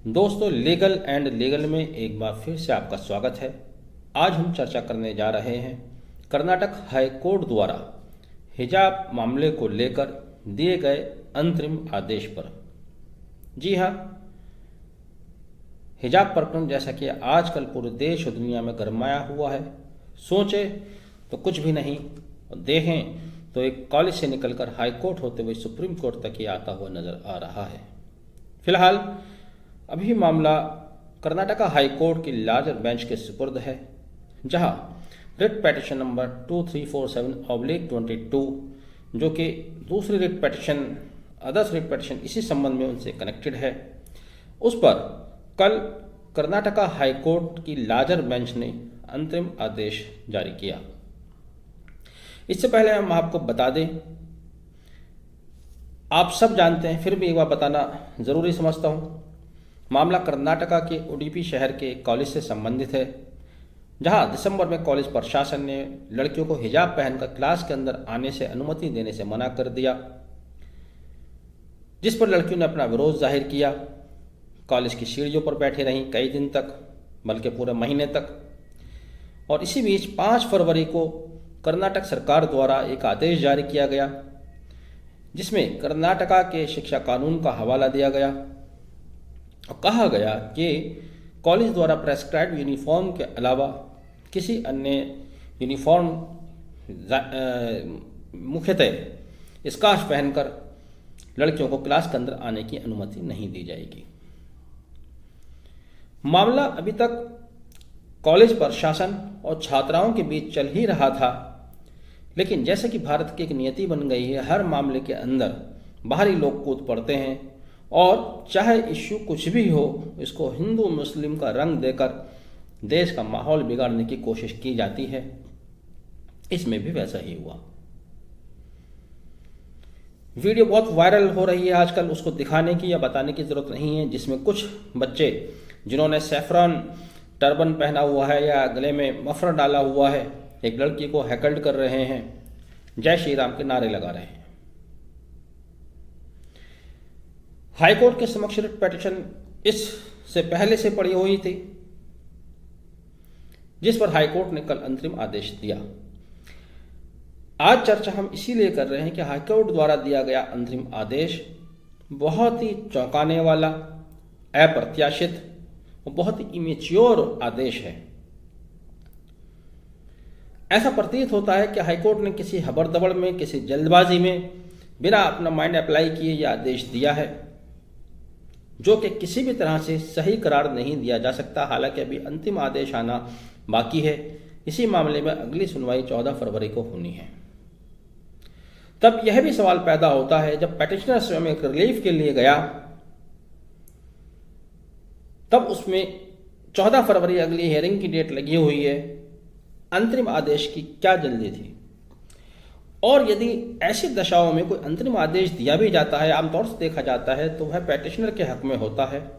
दोस्तों, legal and legal में एक बार फिर से आपका स्वागत है। आज हम चर्चा करने जा रहे हैं कर्नाटक हाई कोर्ट द्वारा हिजाब मामले को लेकर दिए गए अंतरिम आदेश पर। जी हाँ, हिजाब प्रकरण जैसा कि आजकल पूरे देश और दुनिया में गरमाया हुआ है। सोचे तो कुछ भी नहीं और देखें तो एक कॉलेज से निकलकर हाई कोर्ट होते हुए सुप्रीम कोर्ट तक ही आता हुआ नजर आ रहा है। फिलहाल अभी मामला कर्नाटका हाई कोर्ट की लार्जर बेंच के सुपुर्द है, जहां रिट पिटीशन नंबर 2347/22 जो कि दूसरी writ petition others writ petition इसी संबंध में उनसे कनेक्टेड है, उस पर कल कर्नाटका हाई कोर्ट की लार्जर बेंच ने अंतरिम आदेश जारी किया। इससे पहले हम आपको बता दें, आप सब जानते हैं, फिर भी एक बार बताना जरूरी समझता हूं। मामला कर्नाटका के उडुपी शहर के कॉलेज से संबंधित है, जहां दिसंबर में कॉलेज प्रशासन ने लड़कियों को हिजाब पहनकर क्लास के अंदर आने से अनुमति देने से मना कर दिया, जिस पर लड़कियों ने अपना विरोध जाहिर किया। कॉलेज की सीढ़ियों पर बैठे रहीं कई दिन तक, बल्कि पूरे महीने तक। और इसी बीच 5 फरवरी को कर्नाटक सरकार द्वारा एक आदेश जारी किया गया, जिसमें कर्नाटका के शिक्षा कानून का हवाला दिया गया और कहा गया कि कॉलेज द्वारा प्रेस्क्राइब्ड यूनिफॉर्म के अलावा किसी अन्य यूनिफॉर्म मुख्यतः स्कार्फ पहनकर लड़कियों को क्लास के अंदर आने की अनुमति नहीं दी जाएगी। मामला अभी तक कॉलेज प्रशासन और छात्राओं के बीच चल ही रहा था, लेकिन जैसे कि भारत की एक नियति बन गई है, हर मामले के अंदर बाहरी लोग कूद पड़ते हैं और चाहे इश्यू कुछ भी हो, इसको हिंदू मुस्लिम का रंग देकर देश का माहौल बिगाड़ने की कोशिश की जाती है। इसमें भी वैसा ही हुआ। वीडियो बहुत वायरल हो रही है आजकल, उसको दिखाने की या बताने की जरूरत नहीं है, जिसमें कुछ बच्चे जिन्होंने सैफरन टर्बन पहना हुआ है या गले में मफलर डाला हुआ है, एक लड़की को हैकल्ड कर रहे हैं, जय श्री राम के नारे लगा रहे हैं। हाईकोर्ट के समक्ष रिट पिटीशन इससे पहले से पड़ी हुई थी, जिस पर हाईकोर्ट ने कल अंतरिम आदेश दिया। आज चर्चा हम इसीलिए कर रहे हैं कि हाईकोर्ट द्वारा दिया गया अंतरिम आदेश बहुत ही चौंकाने वाला, अप्रत्याशित और बहुत ही इमेच्योर आदेश है। ऐसा प्रतीत होता है कि हाईकोर्ट ने किसी हबड़दबड़ में, किसी जल्दबाजी में, बिना अपना माइंड अप्लाई किए यह आदेश दिया है, जो कि किसी भी तरह से सही करार नहीं दिया जा सकता। हालांकि अभी अंतिम आदेश आना बाकी है। इसी मामले में अगली सुनवाई 14 फरवरी को होनी है। तब यह भी सवाल पैदा होता है, जब पिटिशनर स्वयं एक रिलीफ के लिए गया, तब उसमें 14 फरवरी अगली हियरिंग की डेट लगी हुई है, अंतरिम आदेश की क्या जल्दी थी? और यदि ऐसी दशाओं में कोई अंतरिम आदेश दिया भी जाता है, आमतौर से देखा जाता है, तो वह पिटिशनर के हक में होता है।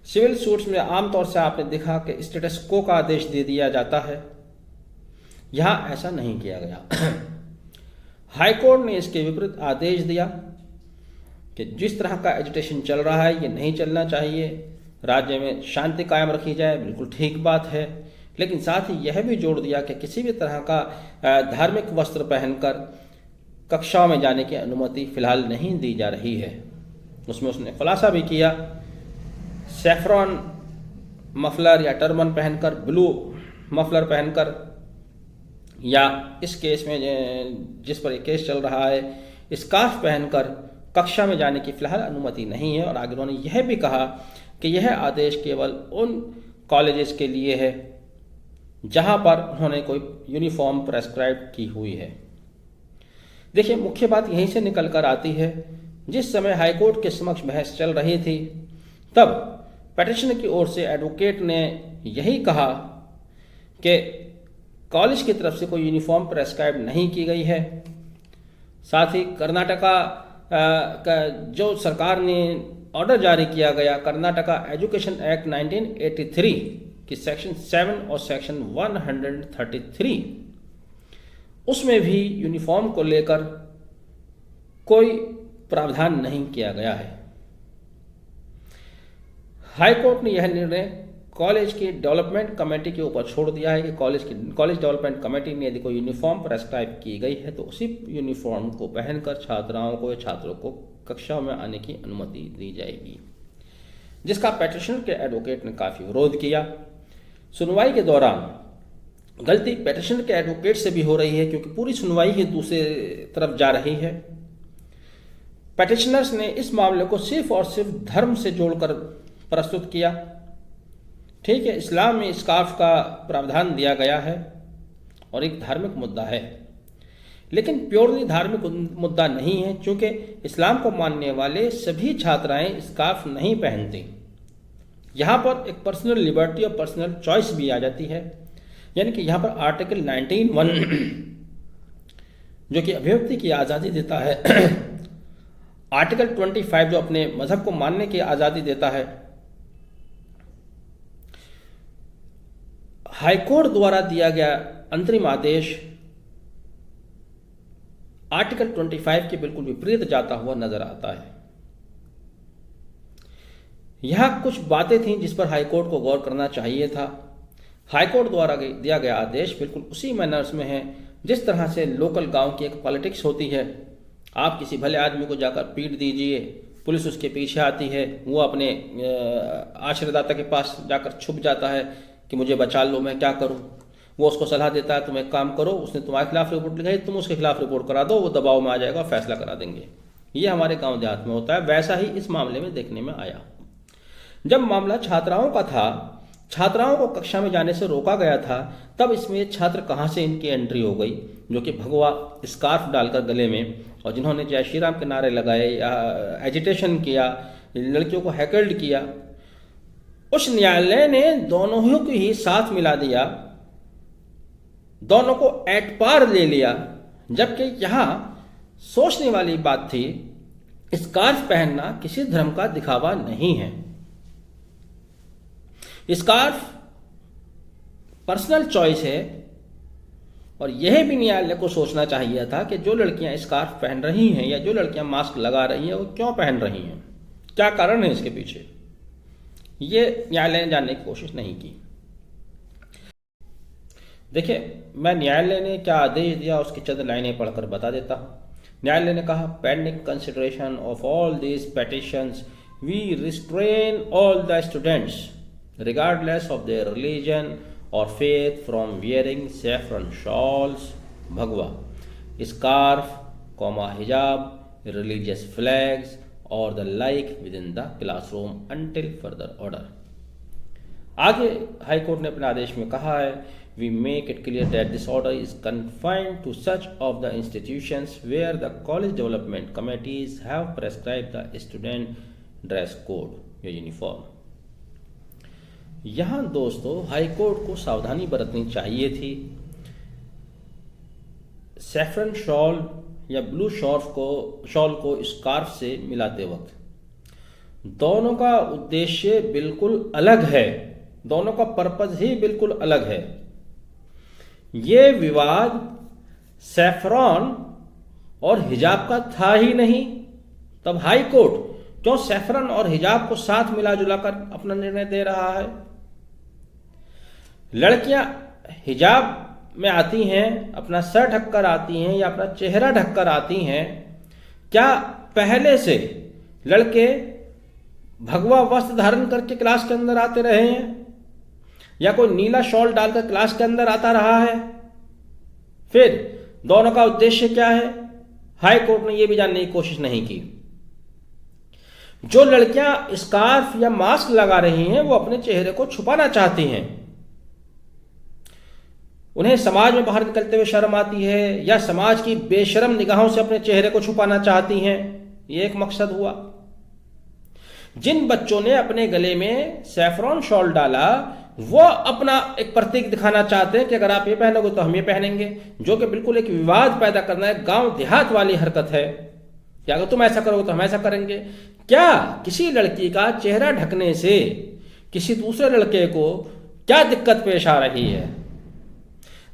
सिविल सूट्स में आमतौर से आपने देखा कि स्टेटस को का आदेश दे दिया जाता है, यहां ऐसा नहीं किया गया। हाईकोर्ट ने इसके विपरीत आदेश दिया कि जिस तरह का एजिटेशन चल रहा है ये नहीं चलना चाहिए, राज्य में शांति कायम रखी जाए, बिल्कुल ठीक बात है, लेकिन साथ ही यह भी जोड़ दिया कि किसी भी तरह का धार्मिक वस्त्र पहनकर कक्षाओं में जाने की अनुमति फिलहाल नहीं दी जा रही है। उसमें उसने खुलासा भी किया, सैफरन मफलर या टर्बन पहनकर, ब्लू मफलर पहनकर, या इस केस में जिस पर एक केस चल रहा है, स्कार्फ पहनकर कक्षा में जाने की फिलहाल अनुमति नहीं है। और आगे उन्होंने यह भी कहा कि यह आदेश केवल उन कॉलेजेस के लिए है जहां पर उन्होंने कोई यूनिफॉर्म प्रेस्क्राइब की हुई है। देखिए, मुख्य बात यहीं से निकल कर आती है, जिस समय हाईकोर्ट के समक्ष बहस चल रही थी, तब पिटिशनर की ओर से एडवोकेट ने यही कहा कि कॉलेज की तरफ से कोई यूनिफॉर्म प्रेस्क्राइब नहीं की गई है। साथ ही कर्नाटका का जो सरकार ने ऑर्डर जारी किया गया, कर्नाटका एजुकेशन एक्ट 1983 कि सेक्शन 7 और सेक्शन 133, उसमें भी यूनिफॉर्म को लेकर कोई प्रावधान नहीं किया गया है। हाई कोर्ट ने यह निर्णय कॉलेज की डेवलपमेंट कमेटी के ऊपर छोड़ दिया है कि कॉलेज डेवलपमेंट कमेटी ने यदि कोई यूनिफॉर्म प्रेस्क्राइब की गई है तो उसी यूनिफॉर्म को पहनकर छात्राओं को या छात्रों को कक्षा में आने की अनुमति दी जाएगी, जिसका पेटिशनर के एडवोकेट ने काफ़ी विरोध किया। सुनवाई के दौरान गलती पेटिशनर के एडवोकेट से भी हो रही है क्योंकि पूरी सुनवाई ही दूसरे तरफ जा रही है। पेटिशनर्स ने इस मामले को सिर्फ और सिर्फ धर्म से जोड़कर प्रस्तुत किया। ठीक है, इस्लाम में स्कार्फ का प्रावधान दिया गया है और एक धार्मिक मुद्दा है, लेकिन प्योरली धार्मिक मुद्दा नहीं है क्योंकि इस्लाम को मानने वाले सभी छात्राएं स्कार्फ नहीं पहनती। यहाँ पर एक पर्सनल लिबर्टी और पर्सनल चॉइस भी आ जाती है, यानी कि यहाँ पर आर्टिकल 19(1) जो कि अभिव्यक्ति की आज़ादी देता है, आर्टिकल 25 जो अपने मजहब को मानने की आज़ादी देता है, हाईकोर्ट द्वारा दिया गया अंतरिम आदेश आर्टिकल 25 के बिल्कुल विपरीत जाता हुआ नजर आता है। यहां कुछ बातें थीं जिस पर हाईकोर्ट को गौर करना चाहिए था। हाईकोर्ट द्वारा दिया गया आदेश बिल्कुल उसी मैनर्स में है जिस तरह से लोकल गांव की एक पॉलिटिक्स होती है। आप किसी भले आदमी को जाकर पीट दीजिए, पुलिस उसके पीछे आती है, वो अपने आश्रयदाता के पास जाकर छुप जाता है कि मुझे बचा लो, मैं क्या करूं। वो उसको सलाह देता है तुम एक काम करो, उसने तुम्हारे खिलाफ रिपोर्ट लिखाई, तुम उसके खिलाफ रिपोर्ट करा दो, वो दबाव में आ जाएगा, फैसला करा देंगे। ये हमारे गांव देहात में होता है, वैसा ही इस मामले में देखने में आया। जब मामला छात्राओं का था, छात्राओं को कक्षा में जाने से रोका गया था, तब इसमें छात्र कहाँ से इनकी एंट्री हो गई जो कि भगवा स्कार्फ डालकर गले में, और जिन्होंने जय श्री राम के नारे लगाए या एजिटेशन किया, लड़कियों को हैकल्ड किया। उस न्यायालय ने दोनों को ही साथ मिला दिया, दोनों को एट पार ले लिया, जबकि यहां सोचने वाली बात थी स्कार्फ पहनना किसी धर्म का दिखावा नहीं है। स्कार्फ पर्सनल चॉइस है, और यह भी न्यायालय को सोचना चाहिए था कि जो लड़कियां स्कार्फ पहन रही हैं या जो लड़कियां मास्क लगा रही हैं वो क्यों पहन रही हैं, क्या कारण है इसके पीछे। ये न्यायालय ने जानने की कोशिश नहीं की। देखिए, मैं न्यायालय ने क्या आदेश दिया उसकी चंद लाइनें पढ़कर बता देता हूं। न्यायालय ने कहा, pending consideration of all these petitions we restrain all the students regardless of their religion or faith from wearing saffron shawls, bhagwa, scarf, hijab, religious flags or the like within the classroom until further order. आगे high court ने अपने आदेश में कहा है, we make it clear that this order is confined to such of the institutions where the college development committees have prescribed the student dress code या uniform. यहां दोस्तों high court को सावधानी बरतनी चाहिए थी। सैफरन शॉल या ब्लू शॉल को स्कार्फ से मिलाते वक्त दोनों का उद्देश्य बिल्कुल अलग है, दोनों का पर्पज ही बिल्कुल अलग है। ये विवाद सैफरन और हिजाब का था ही नहीं, तब हाई कोर्ट क्यों सैफरन और हिजाब को साथ मिला जुलाकर अपना निर्णय दे रहा है। लड़कियां हिजाब में आती हैं, अपना सर ढककर आती हैं या अपना चेहरा ढककर आती हैं, क्या पहले से लड़के भगवा वस्त्र धारण करके क्लास के अंदर आते रहे हैं या कोई नीला शॉल डालकर क्लास के अंदर आता रहा है? फिर दोनों का उद्देश्य क्या है? हाई कोर्ट ने यह भी जानने की कोशिश नहीं की। जो लड़कियां स्कार्फ या मास्क लगा रही हैं वो अपने चेहरे को छुपाना चाहती हैं, उन्हें समाज में बाहर निकलते हुए शर्म आती है या समाज की बेशर्म निगाहों से अपने चेहरे को छुपाना चाहती हैं। ये एक मकसद हुआ। जिन बच्चों ने अपने गले में सैफरॉन शॉल डाला वो अपना एक प्रतीक दिखाना चाहते हैं कि अगर आप ये पहनोगे तो हम ये पहनेंगे, जो कि बिल्कुल एक विवाद पैदा करना है, गांव देहात वाली हरकत है कि अगर तुम ऐसा करोगे तो हम ऐसा करेंगे। क्या किसी लड़की का चेहरा ढकने से किसी दूसरे लड़के को क्या दिक्कत पेश आ रही है?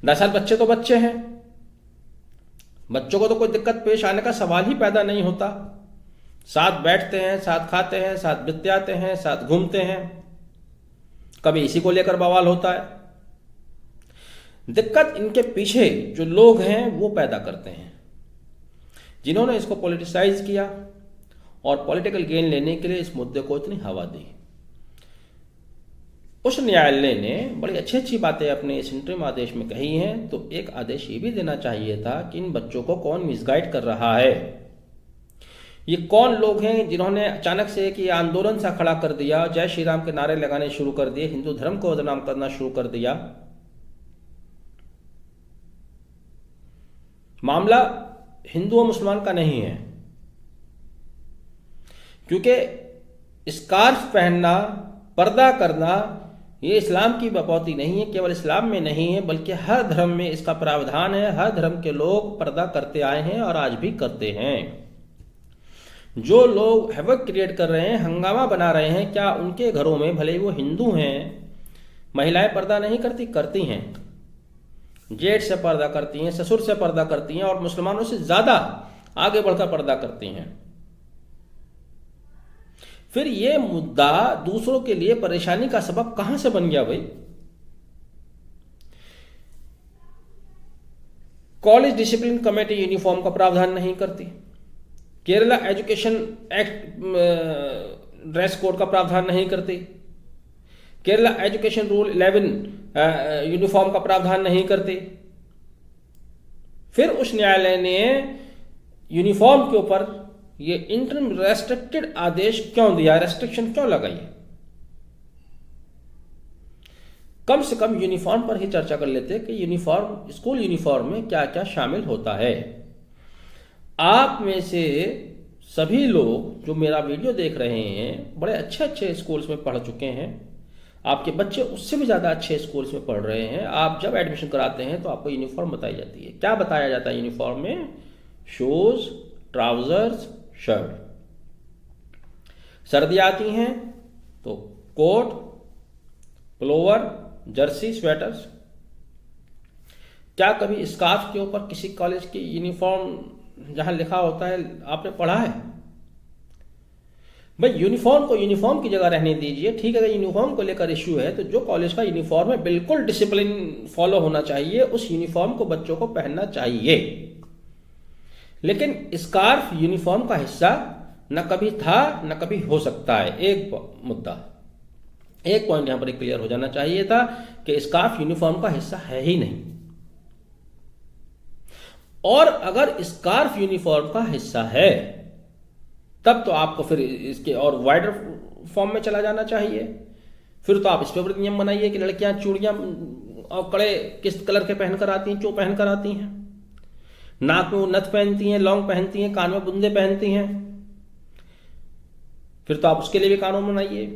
दरअसल बच्चे तो बच्चे हैं, बच्चों को तो कोई दिक्कत पेश आने का सवाल ही पैदा नहीं होता। साथ बैठते हैं, साथ खाते हैं, साथ बिताते हैं, साथ घूमते हैं, कभी इसी को लेकर बवाल होता है। दिक्कत इनके पीछे जो लोग हैं वो पैदा करते हैं, जिन्होंने इसको पॉलिटिसाइज किया और पॉलिटिकल गेन लेने के लिए इस मुद्दे को इतनी हवा दी। उच्च न्यायालय ने बड़ी अच्छी अच्छी बातें अपने इस इंटरिम आदेश में कही हैं, तो एक आदेश ये भी देना चाहिए था कि इन बच्चों को कौन मिसगाइड कर रहा है, ये कौन लोग हैं जिन्होंने अचानक से एक ये आंदोलन सा खड़ा कर दिया, जय श्री राम के नारे लगाने शुरू कर दिए, हिंदू धर्म को बदनाम करना शुरू कर दिया। मामला हिंदू और मुसलमान का नहीं है, क्योंकि स्कार्फ पहनना, पर्दा करना ये इस्लाम की बपौती नहीं है, केवल इस्लाम में नहीं है बल्कि हर धर्म में इसका प्रावधान है। हर धर्म के लोग पर्दा करते आए हैं और आज भी करते हैं। जो लोग हैवक क्रिएट कर रहे हैं, हंगामा बना रहे हैं, क्या उनके घरों में, भले वो हिंदू हैं, महिलाएं पर्दा नहीं करती? करती हैं। जेठ से पर्दा करती हैं, ससुर से पर्दा करती हैं और मुसलमानों से ज्यादा आगे बढ़कर पर्दा करती हैं। फिर ये मुद्दा दूसरों के लिए परेशानी का सबब कहां से बन गया भाई? कॉलेज डिसिप्लिन कमेटी यूनिफॉर्म का प्रावधान नहीं करती, Kerala education act dress code का प्रावधान नहीं करती, केरला एजुकेशन रूल 11 यूनिफॉर्म का प्रावधान नहीं करती। फिर उच्च न्यायालय ने यूनिफॉर्म के ऊपर ये इंटरिम रेस्ट्रिक्टेड आदेश क्यों दिया, रेस्ट्रिक्शन क्यों लगाई? कम से कम यूनिफॉर्म पर ही चर्चा कर लेते कि यूनिफॉर्म, स्कूल यूनिफॉर्म में क्या क्या शामिल होता है। आप में से सभी लोग जो मेरा वीडियो देख रहे हैं बड़े अच्छे अच्छे स्कूल्स में पढ़ चुके हैं, आपके बच्चे उससे भी ज़्यादा अच्छे स्कूल्स में पढ़ रहे हैं। आप जब एडमिशन कराते हैं तो आपको यूनिफॉर्म बताई जाती है। क्या बताया जाता है यूनिफॉर्म में? Shoes, trousers, shirt. सर्दी आती हैं तो कोट, पुलोवर, जर्सी, स्वेटर्स। क्या कभी स्कार्फ के ऊपर किसी कॉलेज की यूनिफॉर्म जहां लिखा होता है आपने पढ़ा है? भाई यूनिफॉर्म को यूनिफॉर्म की जगह रहने दीजिए। ठीक है, अगर यूनिफॉर्म को लेकर इश्यू है तो जो कॉलेज का यूनिफॉर्म है बिल्कुल डिसिप्लिन फॉलो होना चाहिए, उस यूनिफॉर्म को बच्चों को पहनना चाहिए। लेकिन स्कार्फ यूनिफॉर्म का हिस्सा न कभी था न कभी हो सकता है। एक मुद्दा, एक पॉइंट यहां पर क्लियर हो जाना चाहिए था कि स्कार्फ यूनिफॉर्म का हिस्सा है ही नहीं। और अगर स्कार्फ यूनिफॉर्म का हिस्सा है तब तो आपको फिर इसके और वाइडर फॉर्म में चला जाना चाहिए। फिर तो आप इस पर नियम बनाइए कि लड़कियां चूड़ियां और कड़े किस कलर के पहनकर आती हैं, क्यों पहनकर आती हैं, नाक में नथ पहनती हैं, लौंग पहनती हैं, कान में बुंदे पहनती हैं, फिर तो आप उसके लिए भी कानून बनाइए।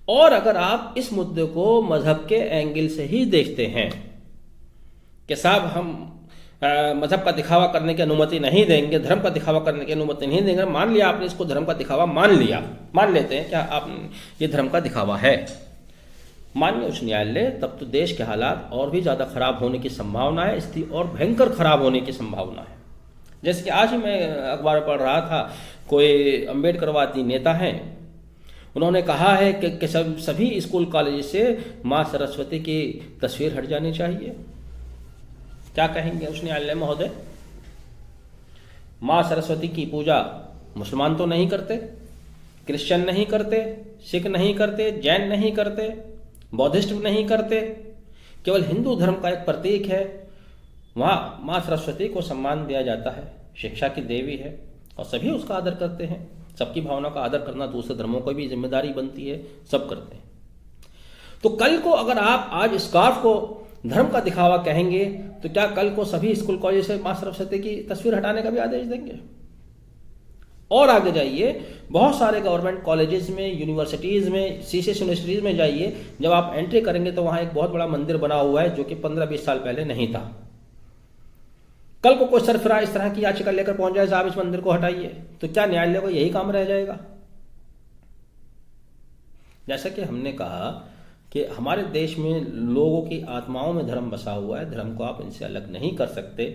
और अगर आप इस मुद्दे को मजहब के एंगल से ही देखते हैं कि साहब हम मजहब का दिखावा करने की अनुमति नहीं देंगे, धर्म का दिखावा करने की अनुमति नहीं देंगे, मान लिया आपने इसको धर्म का दिखावा मान लिया, मान लेते हैं क्या आप ये धर्म का दिखावा है, माननीय उच्च न्यायालय, तब तो देश के हालात और भी ज़्यादा खराब होने की संभावना है, स्थिति और भयंकर खराब होने की संभावना है। जैसे कि आज ही मैं अखबार पढ़ रहा था, कोई अम्बेडकरवादी नेता हैं, उन्होंने कहा है कि सभी स्कूल कॉलेज से माँ सरस्वती की तस्वीर हट जानी चाहिए। क्या कहेंगे उच्च न्यायालय महोदय? माँ सरस्वती की पूजा मुसलमान तो नहीं करते, क्रिश्चियन नहीं करते, सिख नहीं करते, जैन नहीं करते, बौद्धिस्ट नहीं करते, केवल हिंदू धर्म का एक प्रतीक है। वहाँ माँ सरस्वती को सम्मान दिया जाता है, शिक्षा की देवी है और सभी उसका आदर करते हैं। सबकी भावना का आदर करना दूसरे धर्मों को भी जिम्मेदारी बनती है, सब करते हैं। तो कल को अगर आप आज स्कार्फ को धर्म का दिखावा कहेंगे तो क्या कल को सभी स्कूल कॉलेज से माँ सरस्वती की तस्वीर हटाने का भी आदेश देंगे? और आगे जाइए, बहुत सारे गवर्नमेंट कॉलेजेस में, यूनिवर्सिटीज़ में, सीसीएस यूनिवर्सिटीज़ में जाइए, जब आप एंट्री करेंगे तो वहाँ एक बहुत बड़ा मंदिर बना हुआ है जो कि 15-20 साल पहले नहीं था। कल को कोई सरफरा इस तरह की याचिका लेकर पहुंच जाए, साहब इस मंदिर को हटाइए, तो क्या न्यायालय को यही काम रह जाएगा? जैसा कि हमने कहा कि हमारे देश में लोगों की आत्माओं में धर्म बसा हुआ है, धर्म को आप इनसे अलग नहीं कर सकते।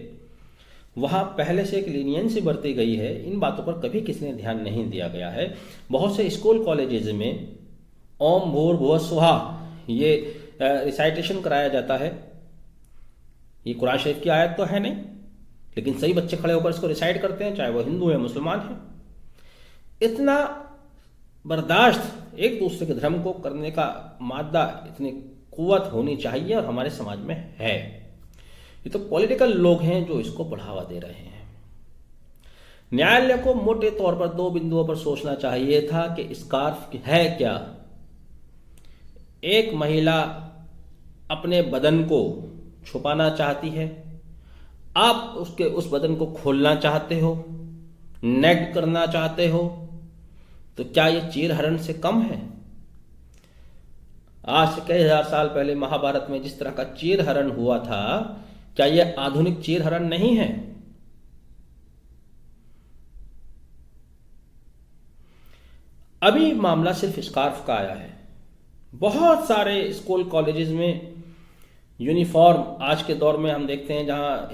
वहाँ पहले से एक लीनियंसी बरती गई है, इन बातों पर कभी किसी ने ध्यान नहीं दिया गया है। बहुत से स्कूल कॉलेजेस में ओम भूर्भुवः स्वः ये रिसाइटेशन कराया जाता है। ये कुरान शरीफ की आयत तो है नहीं, लेकिन सही बच्चे खड़े होकर इसको रिसाइट करते हैं, चाहे वो हिंदू है मुसलमान है। इतना बर्दाश्त एक दूसरे के धर्म को करने का मादा, इतनी कुव्वत होनी चाहिए और हमारे समाज में है। ये तो पॉलिटिकल लोग हैं जो इसको बढ़ावा दे रहे हैं। न्यायालय को मोटे तौर पर दो बिंदुओं पर सोचना चाहिए था कि स्कार्फ है क्या। एक महिला अपने बदन को छुपाना चाहती है, आप उस बदन को खोलना चाहते हो, नेग्ड करना चाहते हो, तो क्या ये चीर हरण से कम है? आज से कई हजार साल पहले महाभारत में जिस तरह का चीर हरण हुआ था, क्या यह आधुनिक चीर हरण नहीं है? अभी मामला सिर्फ स्कार्फ का आया है। बहुत सारे स्कूल कॉलेजेस में यूनिफॉर्म आज के दौर में हम देखते हैं, जहाँ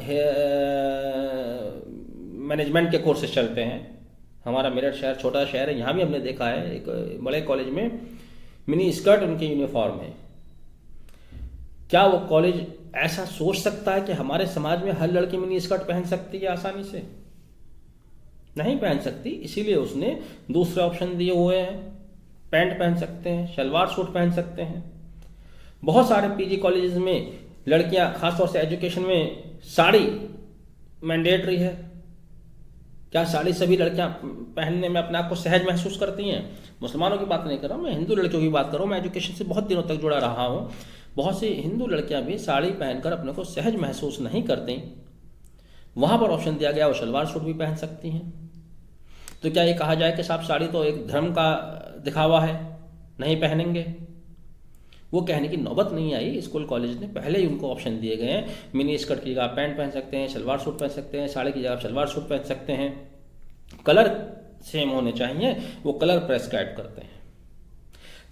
मैनेजमेंट के कोर्सेज चलते हैं। हमारा मेरठ शहर छोटा शहर है, यहाँ भी हमने देखा है एक बड़े कॉलेज में मिनी स्कर्ट उनकी यूनिफॉर्म है। क्या वो कॉलेज ऐसा सोच सकता है कि हमारे समाज में हर लड़की मिनी स्कर्ट पहन सकती है आसानी से? नहीं पहन सकती। इसीलिए उसने दूसरे ऑप्शन दिए हुए हैं, पैंट पहन सकते हैं, शलवार सूट पहन सकते हैं। बहुत सारे पीजी कॉलेजेस में लड़कियां, खासतौर से एजुकेशन में, साड़ी मैंडेटरी है। क्या साड़ी सभी लड़कियां पहनने में अपने आप को सहज महसूस करती हैं? मुसलमानों की बात नहीं कर रहा हूं मैं, हिंदू लड़कियों की बात कर रहा हूं। मैं एजुकेशन से बहुत दिनों तक जुड़ा रहा हूं। बहुत सी हिंदू लड़कियां भी साड़ी पहनकर अपने को सहज महसूस नहीं करती। वहां पर ऑप्शन दिया गया वो शलवार सूट भी पहन सकती हैं। तो क्या ये कहा जाए कि साहब साड़ी तो एक धर्म का दिखावा है, नहीं पहनेंगे? वो कहने की नौबत नहीं आई। स्कूल कॉलेज ने पहले ही उनको ऑप्शन दिए गए हैं। मिनी स्कर्ट की जगह आप पैंट पहन सकते हैं, शलवार सूट पहन सकते हैं, साड़ी की जगह आप शलवार सूट पहन सकते हैं। कलर सेम होने चाहिए, वो कलर प्रेस्क्राइब करते हैं।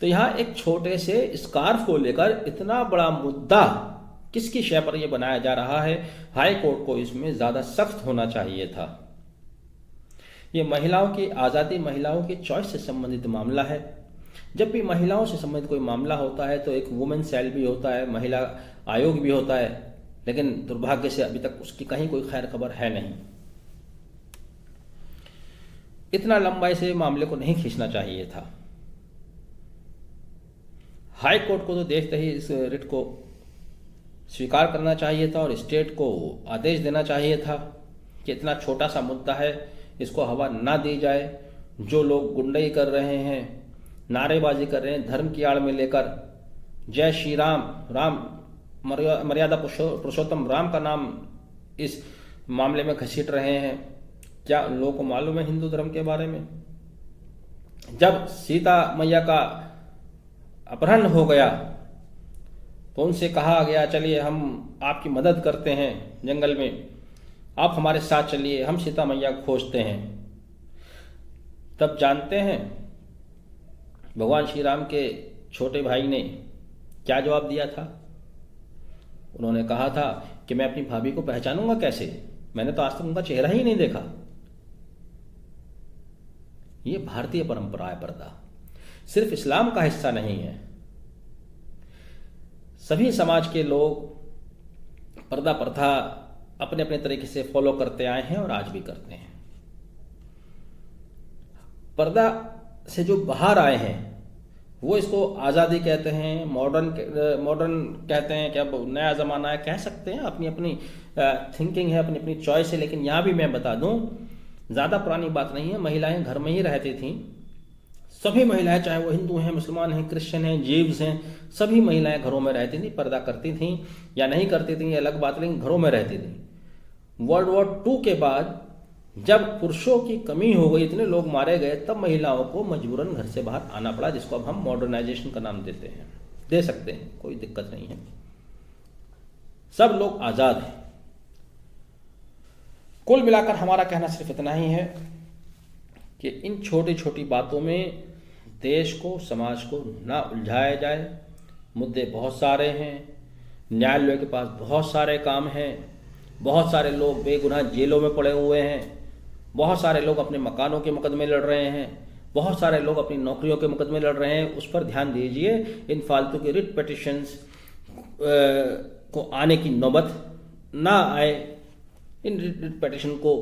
तो यहाँ एक छोटे से स्कार्फ को लेकर इतना बड़ा मुद्दा किसकी शय पर यह बनाया जा रहा है? हाई कोर्ट को इसमें ज़्यादा सख्त होना चाहिए था। ये महिलाओं की आज़ादी, महिलाओं की चॉइस से संबंधित मामला है। जब भी महिलाओं से संबंधित कोई मामला होता है तो एक वुमेन सेल भी होता है, महिला आयोग भी होता है, लेकिन दुर्भाग्य से अभी तक उसकी कहीं कोई खैर खबर है नहीं। इतना लंबाई से मामले को नहीं खींचना चाहिए था। हाई कोर्ट को तो देखते ही इस रिट को स्वीकार करना चाहिए था और स्टेट को आदेश देना चाहिए था कि इतना छोटा सा मुद्दा है, इसको हवा ना दी जाए। जो लोग गुंडई कर रहे हैं, नारेबाजी कर रहे हैं, धर्म की आड़ में लेकर जय श्री राम, राम मर्यादा पुरुषोत्तम राम का नाम इस मामले में घसीट रहे हैं, क्या लोगों को मालूम है हिंदू धर्म के बारे में? जब सीता मैया का अपहरण हो गया तो उनसे कहा गया, चलिए हम आपकी मदद करते हैं जंगल में, आप हमारे साथ चलिए, हम सीता मैया को खोजते हैं। तब जानते हैं भगवान श्री राम के छोटे भाई ने क्या जवाब दिया था? उन्होंने कहा था कि मैं अपनी भाभी को पहचानूंगा कैसे, मैंने तो आज तक उनका चेहरा ही नहीं देखा। ये भारतीय परंपरा है। पर्दा सिर्फ इस्लाम का हिस्सा नहीं है। सभी समाज के लोग पर्दा प्रथा अपने अपने तरीके से फॉलो करते आए हैं और आज भी करते हैं। पर्दा से जो बाहर आए हैं वो इसको आज़ादी कहते हैं, मॉडर्न कहते हैं, क्या नया ज़माना है कह सकते हैं, अपनी अपनी थिंकिंग है, अपनी अपनी चॉइस है। लेकिन यहाँ भी मैं बता दूं, ज़्यादा पुरानी बात नहीं है, महिलाएं घर में ही रहती थीं। सभी महिलाएं, चाहे वो हिंदू हैं, मुसलमान हैं, क्रिश्चियन हैं, जीव्स हैं, सभी महिलाएं घरों में रहती थीं। पर्दा करती थीं या नहीं करती थीं ये अलग बात, लेकिन घरों में रहती थीं। वर्ल्ड वॉर 2 के बाद जब पुरुषों की कमी हो गई, इतने लोग मारे गए, तब महिलाओं को मजबूरन घर से बाहर आना पड़ा, जिसको अब हम मॉडर्नाइजेशन का नाम देते हैं, दे सकते हैं, कोई दिक्कत नहीं है। सब लोग आज़ाद हैं। कुल मिलाकर हमारा कहना सिर्फ इतना ही है कि इन छोटी छोटी बातों में देश को, समाज को ना उलझाया जाए। मुद्दे बहुत सारे हैं, न्यायालय के पास बहुत सारे काम हैं, बहुत सारे लोग बेगुनाह जेलों में पड़े हुए हैं, बहुत सारे लोग अपने मकानों के मुकदमे लड़ रहे हैं, बहुत सारे लोग अपनी नौकरियों के मुकदमे लड़ रहे हैं। उस पर ध्यान दीजिए, इन फालतू के रिट पिटिशंस को आने की नौबत ना आए। इन रिट पिटिशन को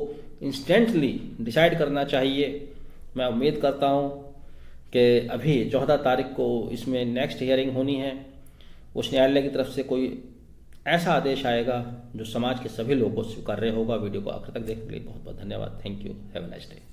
इंस्टेंटली डिसाइड करना चाहिए। मैं उम्मीद करता हूँ कि अभी 14 तारीख को इसमें नेक्स्ट हियरिंग होनी है। उच्च न्यायालय की तरफ से कोई ऐसा आदेश आएगा जो समाज के सभी लोगों को स्वीकार्य होगा। वीडियो को आखिर तक देखने के लिए बहुत बहुत धन्यवाद। Thank you. Have a nice day.